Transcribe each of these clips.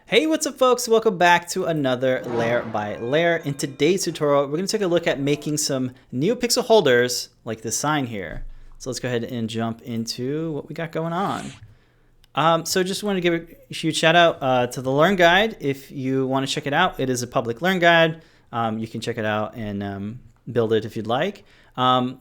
Hey, what's up folks? Welcome back to another layer by layer. In today's tutorial, we're going to take a look at making some NeoPixel holders like this sign here. So let's go ahead and jump into what we got going on. So just want to give a huge shout out to the Learn Guide. If you want to check it out, it is a public Learn Guide. You can check it out and build it if you'd like.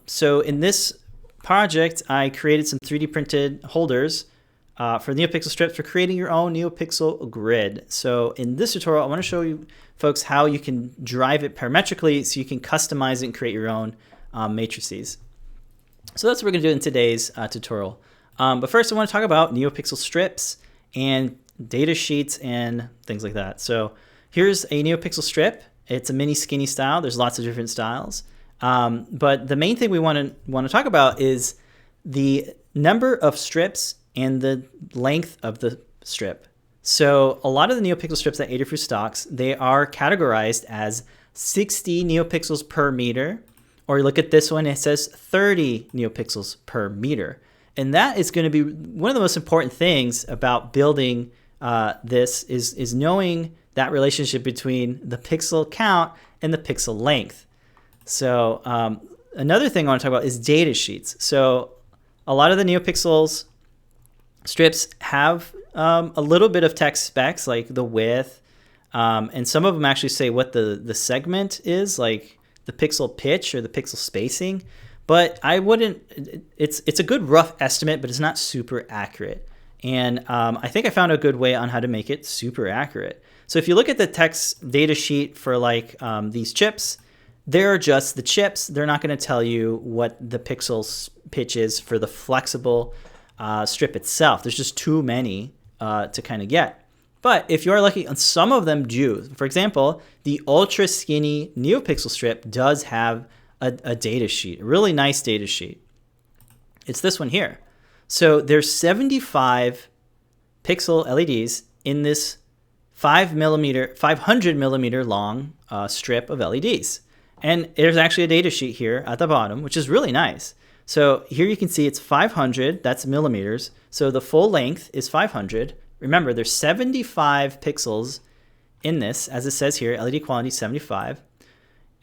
So in this project, I created some 3D printed holders for NeoPixel strips for creating your own NeoPixel grid. So in this tutorial, I want to show you folks how you can drive it parametrically so you can customize it and create your own matrices. So that's what we're going to do in today's tutorial. But first, I want to talk about NeoPixel strips and data sheets and things like that. So here's a NeoPixel strip. It's a mini skinny style. There's lots of different styles. But the main thing we want to talk about is the number of strips and the length of the strip. So a lot of the NeoPixel strips that Adafruit stocks, they are categorized as 60 NeoPixels per meter, or look at this one, it says 30 NeoPixels per meter. And that is going to be one of the most important things about building this is knowing that relationship between the pixel count and the pixel length. So another thing I want to talk about is data sheets. So a lot of the NeoPixels strips have a little bit of text specs like the width, and some of them actually say what the segment is, like the pixel pitch or the pixel spacing. But I wouldn't, it's a good rough estimate, but it's not super accurate. And I think I found a good way on how to make it super accurate. So if you look at the text data sheet for like these chips, they're just the chips. They're not going to tell you what the pixel pitch is for the flexible strip itself. There's just too many to kind of get. But if you are lucky, and some of them do. For example, the ultra skinny NeoPixel strip does have a data sheet, a really nice data sheet. It's this one here. So there's 75 pixel LEDs in this 500 millimeter long strip of LEDs. And there's actually a data sheet here at the bottom, which is really nice. So here you can see it's 500, that's millimeters. So the full length is 500. Remember, there's 75 pixels in this, as it says here, LED quality 75.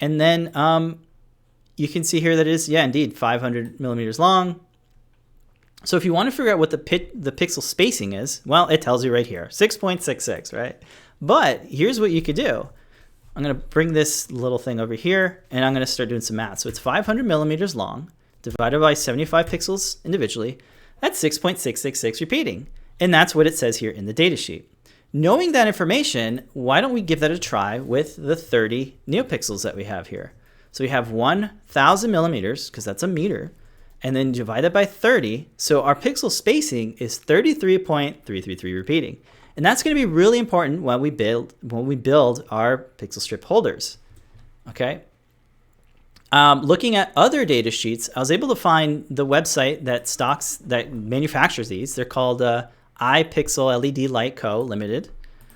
And then you can see here that it is, yeah, indeed, 500 millimeters long. So if you want to figure out what the pixel spacing is, well, it tells you right here, 6.66, right? But here's what you could do. I'm going to bring this little thing over here, and I'm going to start doing some math. So it's 500 millimeters long, divided by 75 pixels individually. That's 6.666 repeating. And that's what it says here in the data sheet. Knowing that information, why don't we give that a try with the 30 NeoPixels that we have here? So we have 1,000 millimeters, because that's a meter, and then divide that by 30. So our pixel spacing is 33.333 repeating. And that's going to be really important when we build our pixel strip holders. Okay. Looking at other data sheets, I was able to find the website that manufactures these. They're called iPixel LED Light Co. Limited.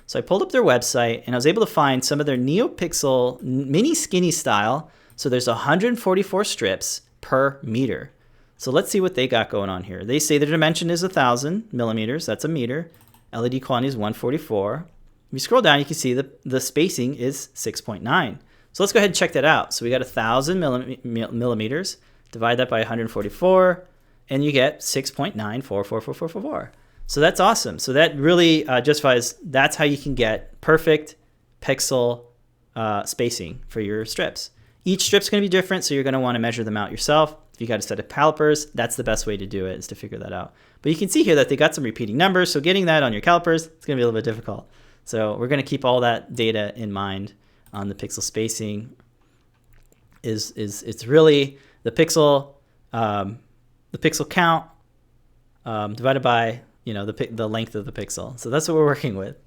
So I pulled up their website and I was able to find some of their NeoPixel mini skinny style. So there's 144 strips per meter. So let's see what they got going on here. They say the dimension is 1,000 millimeters. That's a meter. LED quantity is 144. If you scroll down, you can see the spacing is 6.9. So let's go ahead and check that out. So we got 1,000 millimeters, divide that by 144, and you get 6.944444. So that's awesome. So that really justifies, that's how you can get perfect pixel spacing for your strips. Each strip's going to be different, so you're going to want to measure them out yourself. If you got a set of calipers, that's the best way to do it, is to figure that out. But you can see here that they got some repeating numbers, so getting that on your calipers, it's going to be a little bit difficult. So we're going to keep all that data in mind on the pixel spacing. It's really the pixel count divided by the length of the pixel. So that's what we're working with.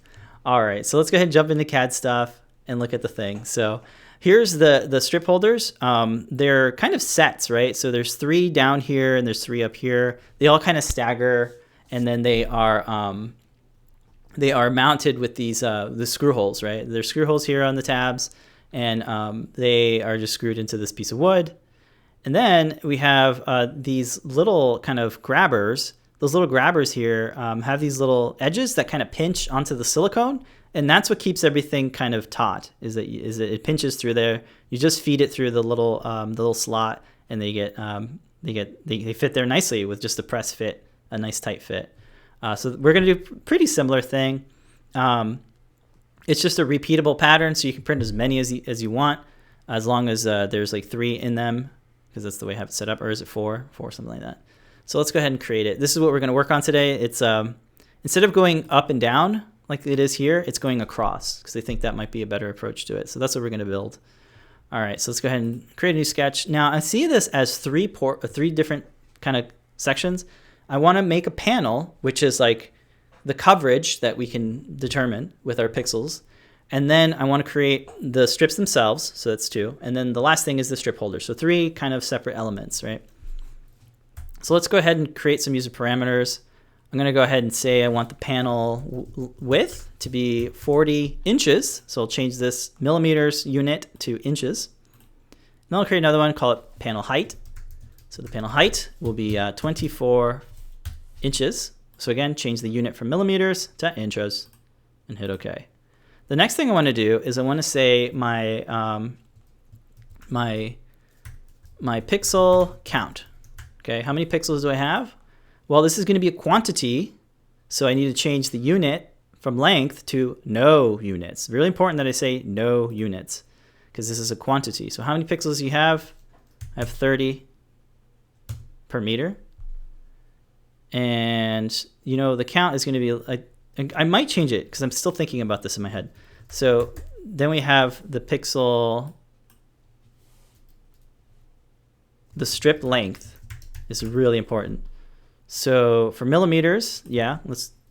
All right, so let's go ahead and jump into CAD stuff and look at the thing. So here's the strip holders. They're kind of sets, right? So there's 3 down here and there's 3 up here. They all kind of stagger, and then they are mounted with these the screw holes, right? There's screw holes here on the tabs, and they are just screwed into this piece of wood. And then we have these little kind of grabbers those little grabbers here have these little edges that kind of pinch onto the silicone, and that's what keeps everything kind of taut. Is that it pinches through there? You just feed it through the little slot, and they fit there nicely with just a press fit, a nice tight fit. So we're gonna do a pretty similar thing. It's just a repeatable pattern, so you can print as many as you want, as long as there's like 3 in them, because that's the way I have it set up. Or is it 4? 4, something like that. So let's go ahead and create it. This is what we're going to work on today. It's instead of going up and down like it is here, it's going across, because I think that might be a better approach to it. So that's what we're going to build. All right, so let's go ahead and create a new sketch. Now I see this as 3 different kind of sections. I want to make a panel, which is like the coverage that we can determine with our pixels. And then I want to create the strips themselves, so that's 2. And then the last thing is the strip holder. So 3 kind of separate elements, right? So let's go ahead and create some user parameters. I'm going to go ahead and say I want the panel width to be 40 inches. So I'll change this millimeters unit to inches. And then I'll create another one, call it panel height. So the panel height will be 24 inches. So again, change the unit from millimeters to inches and hit OK. The next thing I want to do is I want to say my pixel count. Okay, how many pixels do I have? Well, this is going to be a quantity, so I need to change the unit from length to no units. Really important that I say no units, because this is a quantity. So how many pixels do you have? I have 30 per meter. And you know, the count is going to be, I might change it because I'm still thinking about this in my head. So then we have the pixel, the strip length is really important. So for millimeters, yeah,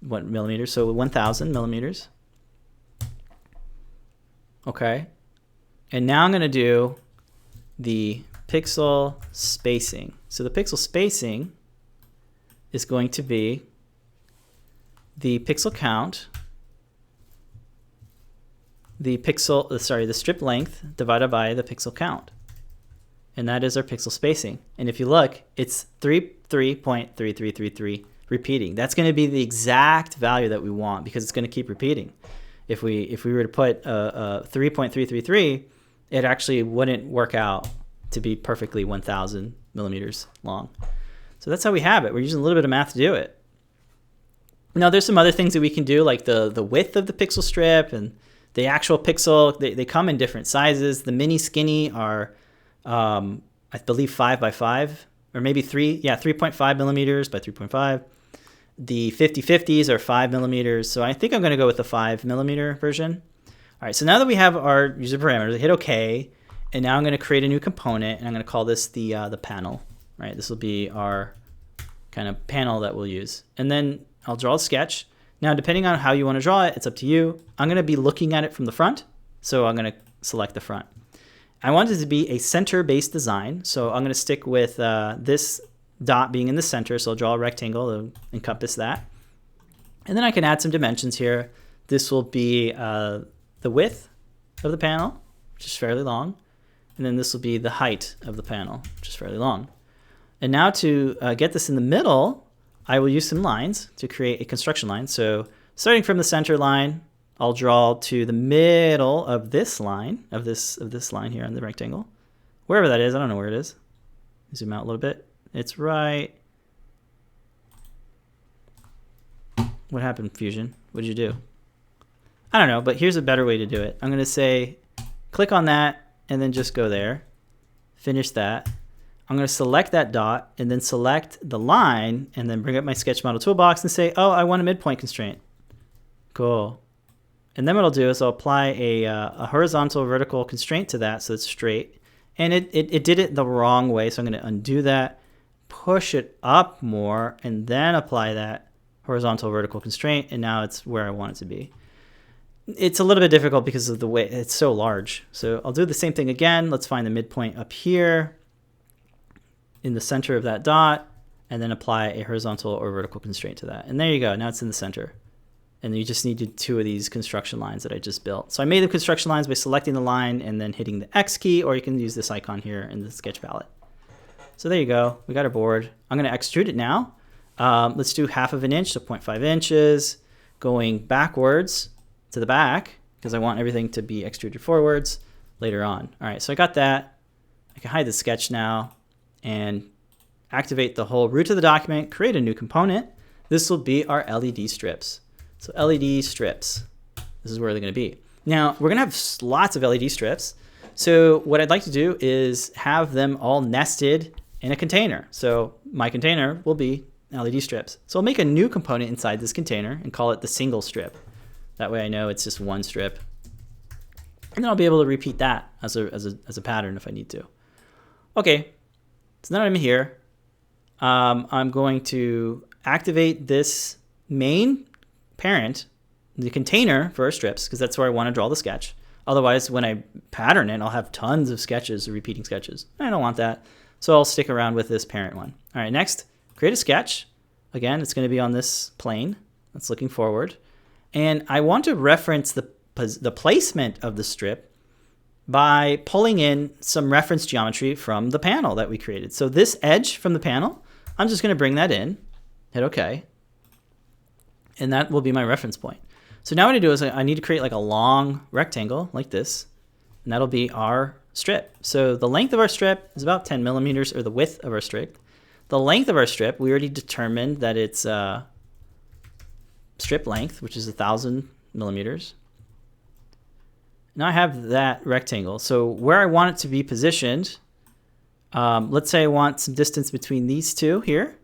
what millimeters? So 1,000 millimeters. Okay. And now I'm going to do the pixel spacing. So the pixel spacing is going to be the pixel count, the strip length divided by the pixel count. And that is our pixel spacing. And if you look, it's 3.3333 repeating. That's going to be the exact value that we want, because it's going to keep repeating. If we were to put 3.333, it actually wouldn't work out to be perfectly 1,000 millimeters long. So that's how we have it. We're using a little bit of math to do it. Now there's some other things that we can do, like the width of the pixel strip and the actual pixel. They come in different sizes. The mini skinny are I believe 5 by 5, or maybe 3.5 millimeters by 3.5. The 50/50s are 5 millimeters. So I think I'm going to go with the 5 millimeter version. All right, so now that we have our user parameters, I hit OK, and now I'm going to create a new component, and I'm going to call this the panel. Right, this will be our kind of panel that we'll use. And then I'll draw a sketch. Now, depending on how you want to draw it, it's up to you. I'm going to be looking at it from the front, so I'm going to select the front. I want it to be a center-based design, so I'm going to stick with this dot being in the center, so I'll draw a rectangle to encompass that. And then I can add some dimensions here. This will be the width of the panel, which is fairly long, and then this will be the height of the panel, which is fairly long. And now to get this in the middle, I will use some lines to create a construction line. So starting from the center line, I'll draw to the middle of this line, of this line here on the rectangle. Wherever that is, I don't know where it is. Zoom out a little bit. It's right. What happened, Fusion? What did you do? I don't know, but here's a better way to do it. I'm going to say, click on that, and then just go there. Finish that. I'm going to select that dot, and then select the line, and then bring up my sketch model toolbox and say, oh, I want a midpoint constraint. Cool. And then what I'll do is I'll apply a horizontal vertical constraint to that so it's straight. And it did it the wrong way, so I'm going to undo that, push it up more, and then apply that horizontal vertical constraint, and now it's where I want it to be. It's a little bit difficult because of the way it's so large. So I'll do the same thing again. Let's find the midpoint up here in the center of that dot, and then apply a horizontal or vertical constraint to that. And there you go. Now it's in the center. And you just needed 2 of these construction lines that I just built. So I made the construction lines by selecting the line and then hitting the X key, or you can use this icon here in the sketch palette. So there you go. We got our board. I'm going to extrude it now. Let's do 1/2 inch, so 0.5 inches, going backwards to the back, because I want everything to be extruded forwards later on. All right, so I got that. I can hide the sketch now and activate the whole root of the document, create a new component. This will be our LED strips. So LED strips, this is where they're gonna be. Now, we're gonna have lots of LED strips. So what I'd like to do is have them all nested in a container. So my container will be LED strips. So I'll make a new component inside this container and call it the single strip. That way I know it's just one strip. And then I'll be able to repeat that as a pattern if I need to. Okay, so now I'm here. I'm going to activate this main parent, the container for our strips, because that's where I want to draw the sketch. Otherwise, when I pattern it, I'll have tons of sketches, repeating sketches. I don't want that. So I'll stick around with this parent one. All right, next, create a sketch. Again, it's going to be on this plane that's looking forward. And I want to reference the placement of the strip by pulling in some reference geometry from the panel that we created. So this edge from the panel, I'm just going to bring that in, hit OK. And that will be my reference point. So now what I do is I need to create like a long rectangle like this, and that'll be our strip. So the length of our strip is about 10 millimeters, or the width of our strip. The length of our strip, we already determined that it's strip length, which is 1,000 millimeters. Now I have that rectangle. So where I want it to be positioned, let's say I want some distance between these two here.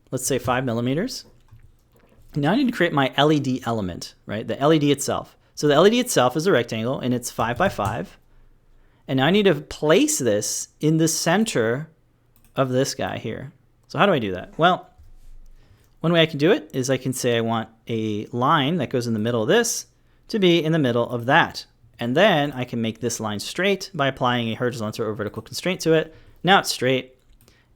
Let's say 5 millimeters. Now I need to create my LED element, right? The LED itself. So the LED itself is a rectangle, and it's 5 by 5. And now I need to place this in the center of this guy here. So how do I do that? Well, one way I can do it is I can say I want a line that goes in the middle of this to be in the middle of that. And then I can make this line straight by applying a horizontal or vertical constraint to it. Now it's straight.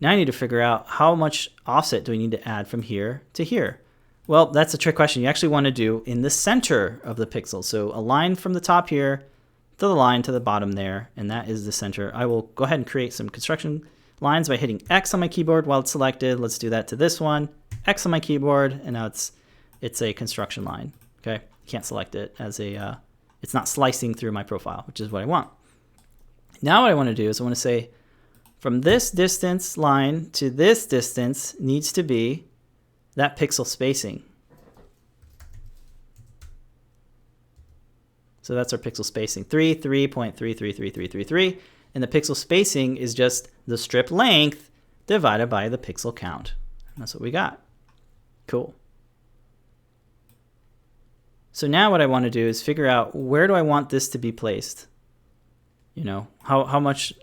Now I need to figure out how much offset do we need to add from here to here. Well, that's a trick question. You actually want to do in the center of the pixel. So a line from the top here to the line to the bottom there, and that is the center. I will go ahead and create some construction lines by hitting X on my keyboard while it's selected. Let's do that to this one. X on my keyboard, and now it's a construction line. Okay, you can't select it as a, it's not slicing through my profile, which is what I want. Now what I want to do is I want to say from this distance line to this distance needs to be that pixel spacing. So that's our pixel spacing, 3.333333. And the pixel spacing is just the strip length divided by the pixel count. And that's what we got. Cool. So now what I want to do is figure out where do I want this to be placed? You know, how much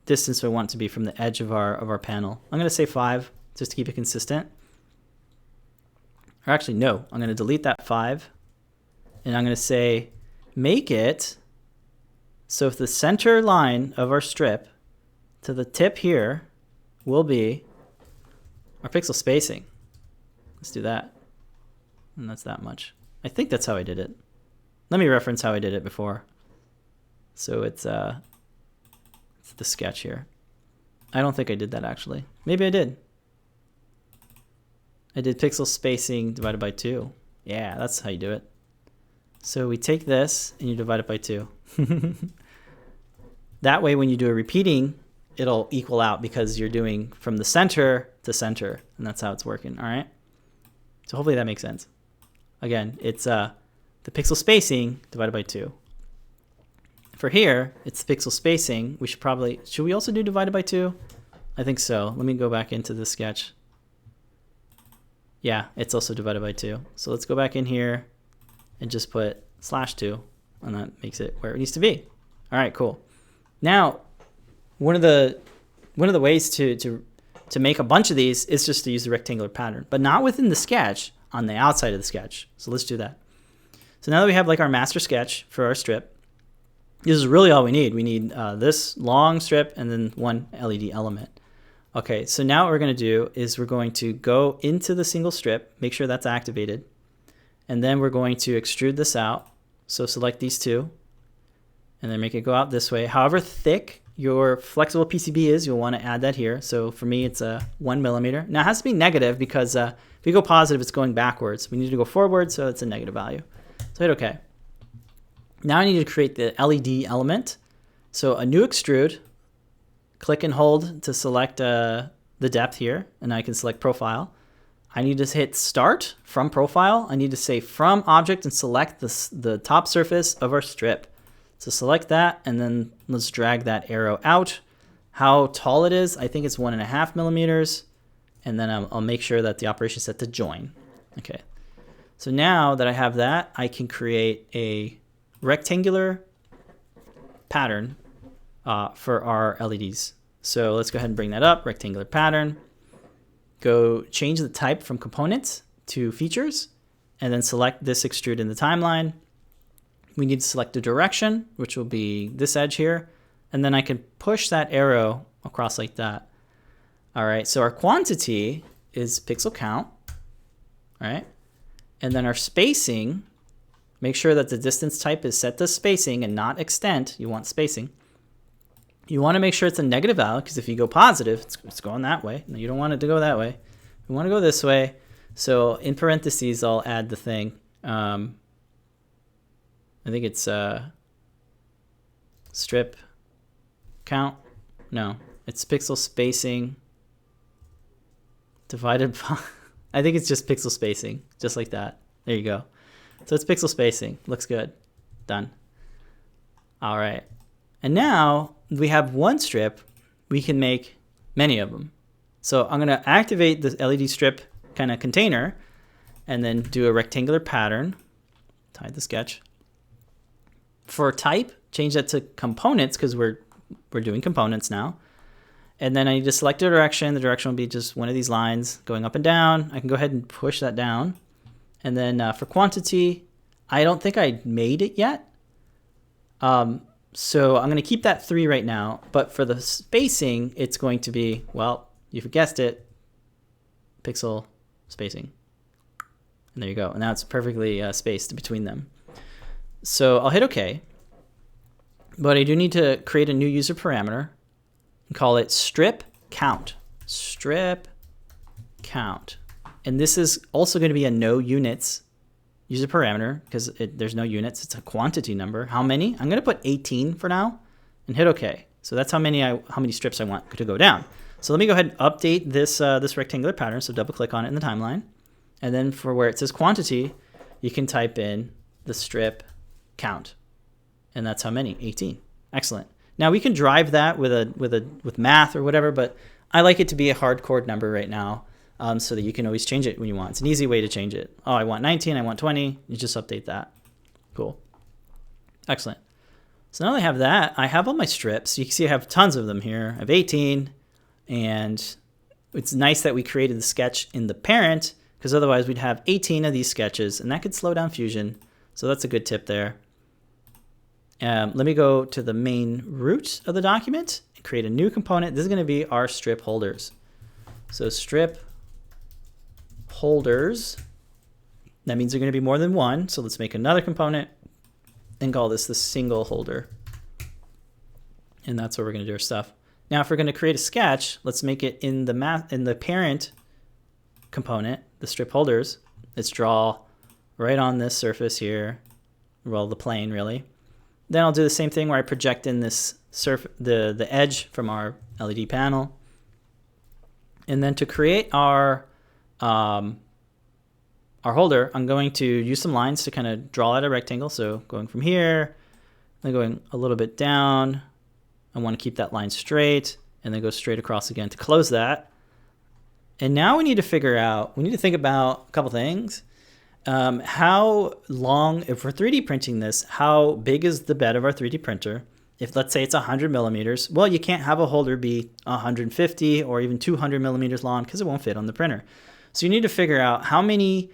distance do I want it to be from the edge of our panel? I'm going to say 5 just to keep it consistent. Or actually, no, I'm going to delete that 5. And I'm going to say, make it so if the center line of our strip to the tip here will be our pixel spacing. Let's do that. And that's that much. I think that's how I did it. Let me reference how I did it before. So it's the sketch here. I don't think I did that actually. Maybe I did. I did pixel spacing divided by 2. Yeah, that's how you do it. So we take this and you divide it by 2. That way when you do a repeating, it'll equal out because you're doing from the center to center, and that's how it's working, all right? So hopefully that makes sense. Again, it's the pixel spacing divided by 2. For here, it's the pixel spacing. Should we also do divided by 2? I think so. Let me go back into the sketch. Yeah, it's also divided by 2. So let's go back in here and just put /2, and that makes it where it needs to be. All right, cool. Now, one of the ways to make a bunch of these is just to use the rectangular pattern, but not within the sketch, on the outside of the sketch. So let's do that. So now that we have like our master sketch for our strip, this is really all we need. We need this long strip and then one LED element. Okay, so now what we're going to do is we're going to go into the single strip, make sure that's activated, and then we're going to extrude this out. So select these two, and then make it go out this way. However thick your flexible PCB is, you'll want to add that here. So for me, it's a 1 millimeter. Now it has to be negative because if you go positive, it's going backwards. We need to go forward, so it's a negative value. So hit OK. Now I need to create the LED element. So a new extrude, click and hold to select the depth here, and I can select profile. I need to hit start from profile. I need to say from object and select the top surface of our strip. So select that, and then let's drag that arrow out. How tall it is, I think it's 1.5 millimeters. And then I'll make sure that the operation is set to join. Okay. So now that I have that, I can create a rectangular pattern for our LEDs. So let's go ahead and bring that up, rectangular pattern. Go change the type from components to features, and then select this extrude in the timeline. We need to select the direction, which will be this edge here, and then I can push that arrow across like that. All right, so our quantity is pixel count, all right? And then our spacing, make sure that the distance type is set to spacing and not extent. You want spacing. You want to make sure it's a negative value, because if you go positive, it's going that way. No, you don't want it to go that way. You want to go this way. So in parentheses, I'll add the thing. I think it's strip count. No, it's pixel spacing divided by, I think it's just pixel spacing, just like that. There you go. So it's pixel spacing. Looks good. Done. All right. And now we have one strip. We can make many of them. So I'm going to activate the LED strip kind of container and then do a rectangular pattern. Hide the sketch. For type, change that to components because we're doing components now. And then I need to select a direction. The direction will be just one of these lines going up and down. I can go ahead and push that down. And then for quantity, I don't think I made it yet. So I'm going to keep that 3 right now. But for the spacing, it's going to be, well, you've guessed it, pixel spacing. And there you go. And now it's perfectly spaced between them. So I'll hit OK. But I do need to create a new user parameter and call it strip count. Strip count. And this is also going to be a no units user parameter because there's no units. It's a quantity number. How many? I'm going to put 18 for now and hit OK. So that's how many strips I want to go down. So let me go ahead and update this this rectangular pattern. So double click on it in the timeline. And then for where it says quantity, you can type in the strip count. And that's how many? 18. Excellent. Now we can drive that with math or whatever, but I like it to be a hard-coded number right now so that you can always change it when you want. It's an easy way to change it. Oh, I want 19, I want 20. You just update that. Cool. Excellent. So now that I have that, I have all my strips. You can see I have tons of them here. I have 18, and it's nice that we created the sketch in the parent because otherwise we'd have 18 of these sketches, and that could slow down Fusion. So that's a good tip there. Let me go to the main root of the document and create a new component. This is going to be our strip holders. So strip holders, that means they're going to be more than one. So let's make another component and call this the single holder. And that's where we're going to do our stuff. Now, if we're going to create a sketch, let's make it in the parent component, the strip holders. Let's draw right on this surface here, well, the plane really. Then I'll do the same thing where I project in this the edge from our LED panel. And then to create our holder, I'm going to use some lines to kind of draw out a rectangle. So going from here, then going a little bit down. I want to keep that line straight and then go straight across again to close that. And now we need to think about a couple things. How long, if we're 3D printing this, how big is the bed of our 3D printer? If let's say it's 100 millimeters, well, you can't have a holder be 150 or even 200 millimeters long because it won't fit on the printer. So you need to figure out how many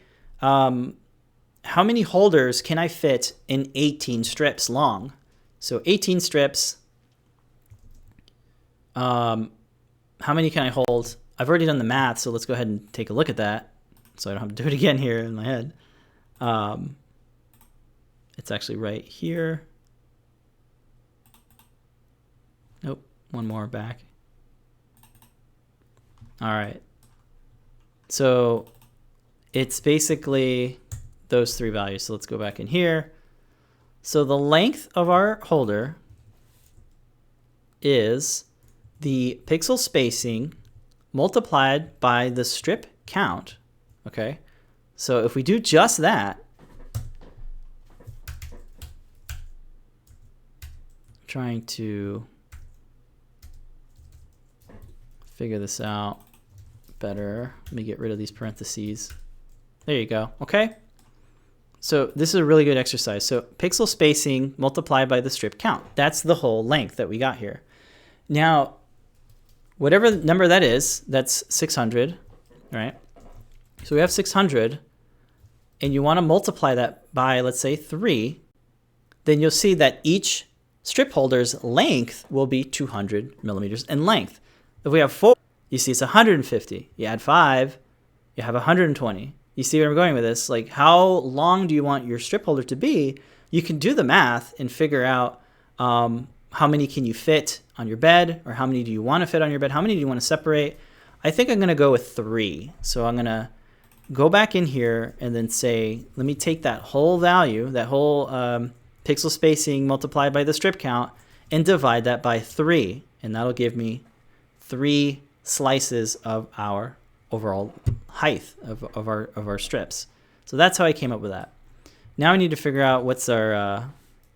holders can I fit in 18 strips long? So 18 strips, how many can I hold? I've already done the math, so let's go ahead and take a look at that so I don't have to do it again here in my head. It's actually right here. Nope, one more back. All right. So it's basically those three values. So let's go back in here. So the length of our holder is the pixel spacing multiplied by the strip count. Okay. So if we do just that, I'm trying to figure this out better. Let me get rid of these parentheses. There you go. Okay. So this is a really good exercise. So pixel spacing multiplied by the strip count. That's the whole length that we got here. Now, whatever number that is, that's 600, right? So we have 600, and you want to multiply that by, let's say, 3. Then you'll see that each strip holder's length will be 200 millimeters in length. If we have 4, you see it's 150. You add 5, you have 120. You see where I'm going with this? Like, how long do you want your strip holder to be? You can do the math and figure out how many can you fit on your bed, or how many do you want to fit on your bed? How many do you want to separate? I think I'm going to go with 3. So I'm going to go back in here and then say, let me take that whole value, that whole pixel spacing multiplied by the strip count, and divide that by 3. And that'll give me 3 slices of our overall height of our strips. So that's how I came up with that. Now I need to figure out what's our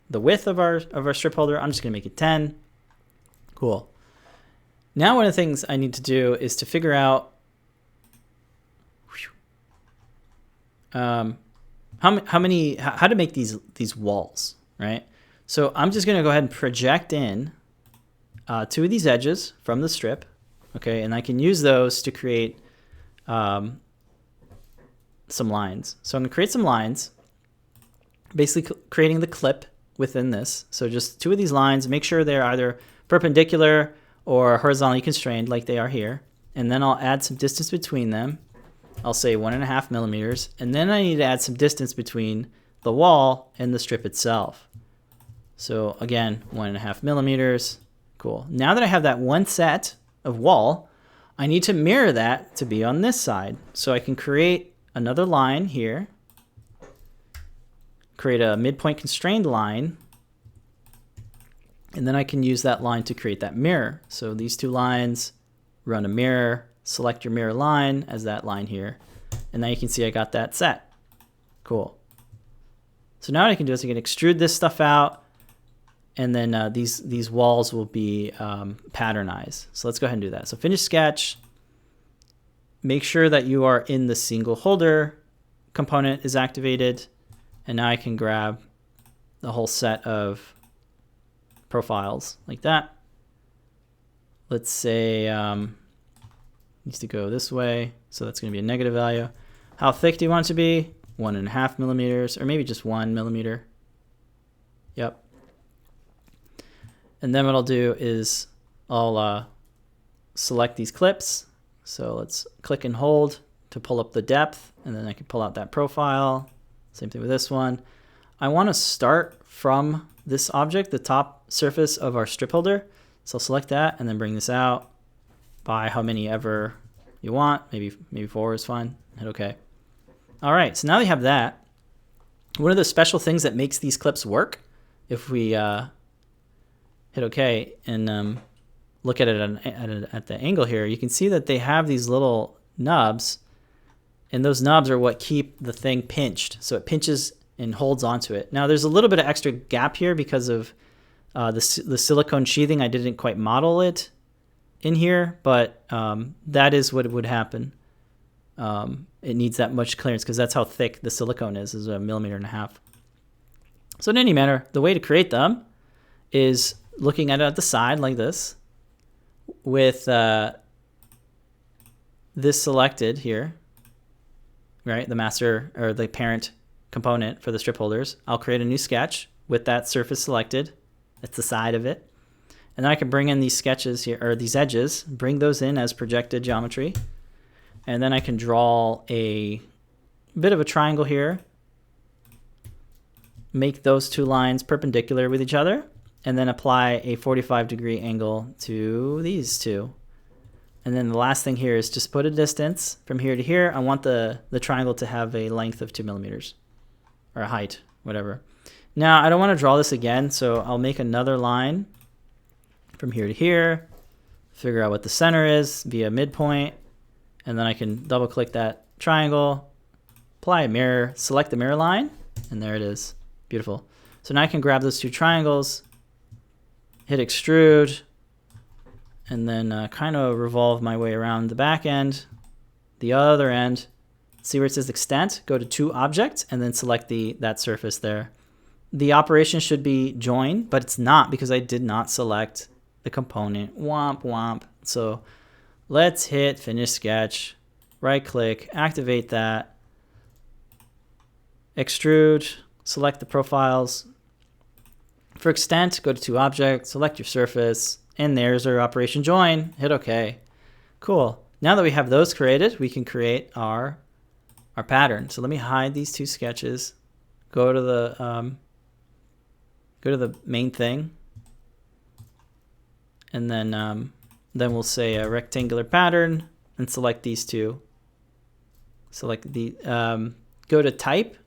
the width of our strip holder. I'm just gonna make it 10. Cool. Now one of the things I need to do is to figure out how to make these walls, right? So I'm just gonna go ahead and project in 2 of these edges from the strip, okay, and I can use those to create some lines. So I'm gonna create some lines, basically creating the clip within this. So just 2 of these lines, make sure they're either perpendicular or horizontally constrained like they are here. And then I'll add some distance between them. I'll say 1.5 millimeters. And then I need to add some distance between the wall and the strip itself. So again, 1.5 millimeters. Cool. Now that I have that one set of wall, I need to mirror that to be on this side. So I can create another line here, create a midpoint constrained line, and then I can use that line to create that mirror. So these 2 lines, run a mirror, select your mirror line as that line here, and now you can see I got that set. Cool. So now what I can do is I can extrude this stuff out, and then these walls will be patternized. So let's go ahead and do that. So finish sketch. Make sure that you are in the single holder component is activated. And now I can grab the whole set of profiles like that. Let's say needs to go this way. So that's going to be a negative value. How thick do you want it to be? 1.5 millimeters, or maybe just 1 millimeter. Yep. And then what I'll do is I'll select these clips. So let's click and hold to pull up the depth, and then I can pull out that profile. Same thing with this one. I want to start from this object, the top surface of our strip holder. So I'll select that and then bring this out by how many ever you want. Maybe 4 is fine. Hit OK. All right, so now we have that. One of the special things that makes these clips work, if we hit OK and look at it at the angle here, you can see that they have these little nubs, and those nubs are what keep the thing pinched. So it pinches and holds onto it. Now there's a little bit of extra gap here because of the silicone sheathing. I didn't quite model it in here, but that is what would happen. It needs that much clearance because that's how thick the silicone is 1.5 millimeters. So in any manner, the way to create them is looking at it at the side like this, with this selected here, right? The master or the parent component for the strip holders. I'll create a new sketch with that surface selected. That's the side of it. And then I can bring in these sketches here, or these edges, bring those in as projected geometry. And then I can draw a bit of a triangle here, make those 2 lines perpendicular with each other. and then apply a 45-degree angle to these two. And then the last thing here is just put a distance from here to here. I want the triangle to have a length of 2 millimeters, or a height, whatever. Now I don't want to draw this again, so I'll make another line from here to here, figure out what the center is via midpoint, and then I can double click that triangle, apply a mirror, select the mirror line, and there it is. Beautiful. So now I can grab those two triangles, hit extrude, and then kind of revolve my way around the back end, the other end. See where it says extent? Go to to object and then select that surface there. The operation should be join, but it's not because I did not select the component. Womp womp. So let's hit finish sketch, right click, activate that, extrude, select the profiles. For extent, go to to object, select your surface, and there's our operation join. Hit OK. Cool. Now that we have those created, we can create our pattern. So let me hide these two sketches. Go to the main thing, and then we'll say a rectangular pattern and select these two. Select the go to type,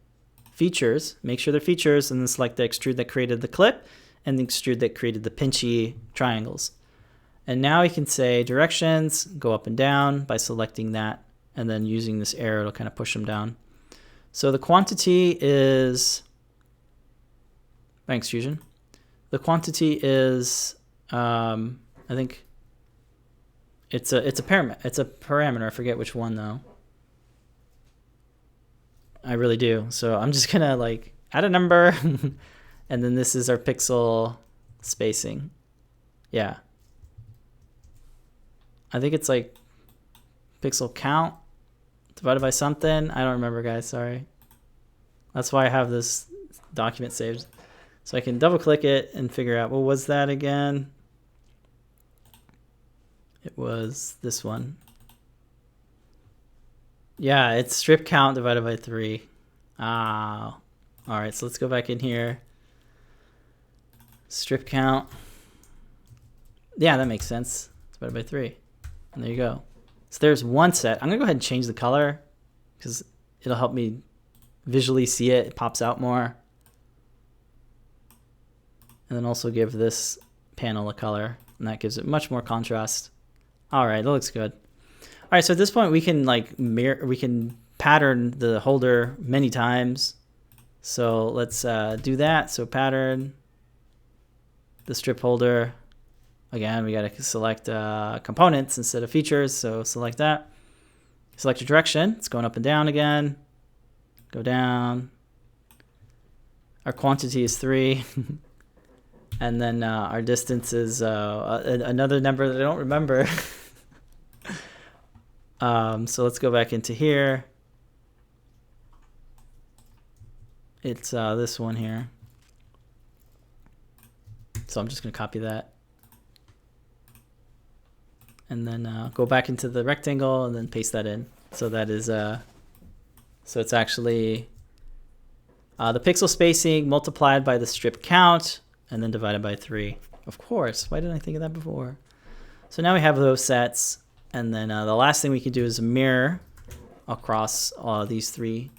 features, make sure they're features, and then select the extrude that created the clip and the extrude that created the pinchy triangles. And now we can say directions, go up and down by selecting that, and then using this arrow to kind of push them down. So the quantity is, thanks Fusion. The quantity is, I think it's a parameter. I forget which one though. I really do. So I'm just gonna like add a number, and then this is our pixel spacing. Yeah. I think it's like pixel count divided by something. I don't remember, guys. Sorry. That's why I have this document saved. So I can double click it and figure out, what was that again? It was this one. Yeah, it's strip count divided by 3. Ah, all right, so let's go back in here. Strip count. Yeah, that makes sense. Divided by 3. And there you go. So there's one set. I'm gonna go ahead and change the color because it'll help me visually see it. It pops out more. And then also give this panel a color, and that gives it much more contrast. All right, that looks good. All right, so at this point we can we can pattern the holder many times. So let's do that. So pattern the strip holder. Again, we got to select components instead of features. So select that. Select your direction. It's going up and down again. Go down. Our quantity is 3. And then our distance is another number that I don't remember. So let's go back into here. It's this one here. So I'm just going to copy that. And then go back into the rectangle and then paste that in. So that is, so it's actually the pixel spacing multiplied by the strip count and then divided by 3. Of course, why didn't I think of that before? So now we have those sets. And then the last thing we can do is mirror across these 3.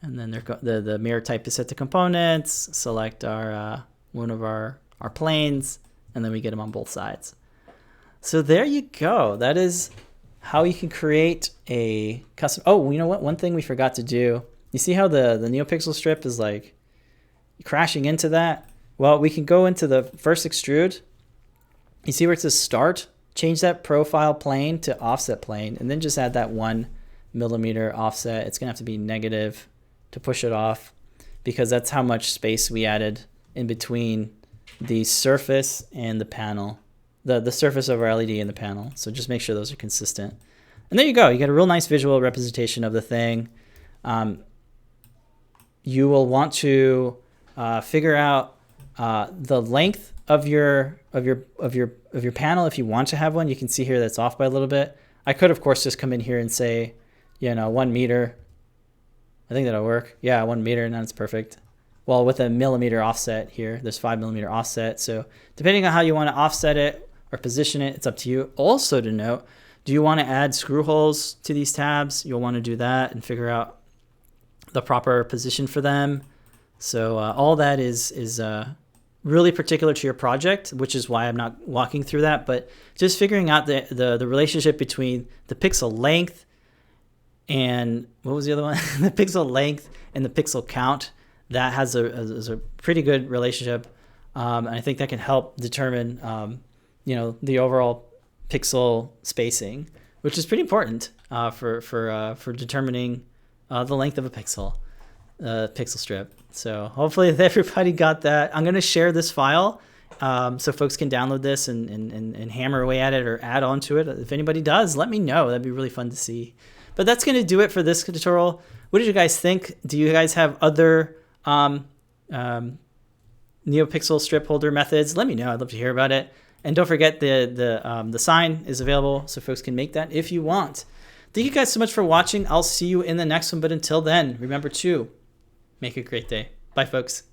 And then the mirror type is set to components, select our one of our planes, and then we get them on both sides. So there you go. That is how you can create a custom. Oh, you know what? One thing we forgot to do. You see how the NeoPixel strip is like crashing into that? Well, we can go into the first extrude. You see where it says start? Change that profile plane to offset plane, and then just add that 1 millimeter offset. It's gonna have to be negative to push it off because that's how much space we added in between the surface and the panel, the surface of our LED and the panel. So just make sure those are consistent. And there you go. You get a real nice visual representation of the thing. You will want to figure out the length of your panel if you want to have one. You can see here that's off by a little bit. I could of course just come in here and say, 1 meter. I think that'll work. Yeah, 1 meter, and that's perfect. well, with a millimeter offset here, there's 5mm offset. So depending on how you want to offset it or position it, it's up to you. Also to note, do you want to add screw holes to these tabs? You'll want to do that and figure out the proper position for them. So all that is really particular to your project, which is why I'm not walking through that, but just figuring out the relationship between the pixel length and what was the other one? The pixel length and the pixel count. That has a pretty good relationship. And I think that can help determine, the overall pixel spacing, which is pretty important for determining the length of a pixel strip. So hopefully everybody got that. I'm going to share this file so folks can download this and hammer away at it or add on to it. If anybody does, let me know. That'd be really fun to see. But that's going to do it for this tutorial. What did you guys think? Do you guys have other NeoPixel strip holder methods? Let me know. I'd love to hear about it. And don't forget the sign is available so folks can make that if you want. Thank you guys so much for watching. I'll see you in the next one. But until then, remember to make a great day. Bye, folks.